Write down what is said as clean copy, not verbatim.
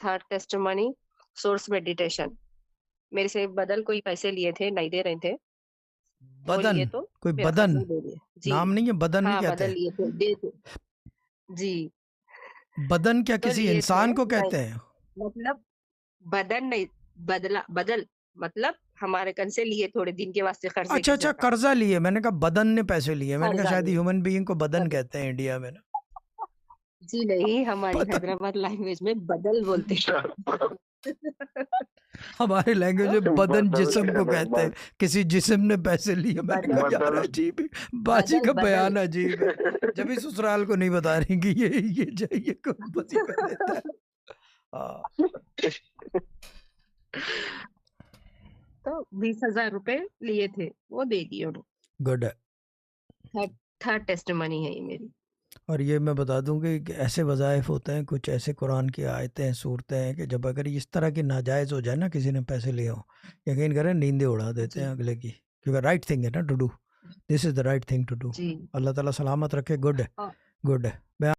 Third testimony, source meditation. मेरे से बदल कोई पैसे लिए थे, नहीं दे रहे थे, वो बदन, लिए तो कोई फिर बदन खत्म दे दिए जी। नाम नहीं है, बदन नहीं हाँ कहते बदल हैं। लिए थे, दे थे जी। बदन क्या तो किसी लिए थे, इंसान को नहीं कहते हैं? मतलब बदन नहीं, बदला बदल, मतलब हमारे कन से लिए थोड़े दिन के वास्ते कर्जे अच्छा की अच्छा, जगह, कर्जा लिए। मैंने कहा बदन ने पैसे लिए, मैंने कहा कर्जा शायद लिए ह्यूमन बीइंग को बदन बदल। कहते हैं इंडिया में ना। जी नहीं, हमारी पता नहीं, हैदराबाद लैंग्वेज में बदल बोलते हैं। हमारे लैंग्वेज में बदन जिस्म को कहते हैं, किसी जिस्म ने पैसे लिए। मैंने कहा बदल यार अजीब है, बाजी बदल का बदल। बयान अजीब है। जब भी ससुराल को नहीं बता रही कि ये कौन वजीफा देता है। हाँ, तो 20,000 रुपए लिए थे, वो दे दिए उन्होंने। गुड है। थर्ड थर्ड टेस्टिमनी है ये मेरी। और ये मैं बता दूं कि ऐसे वज़ाइफ होते हैं, कुछ ऐसे कुरान की आयतें हैं, सूरतें हैं कि जब अगर इस तरह की नाजायज़ हो जाए ना, किसी ने पैसे लिए हो, यकीन करें नींदें उड़ा देते जी हैं अगले की, क्योंकि राइट थिंग है ना to do. This is the right thing to do. जी। अल्लाह ताला सलामत रखे। गुड है, और गुड है।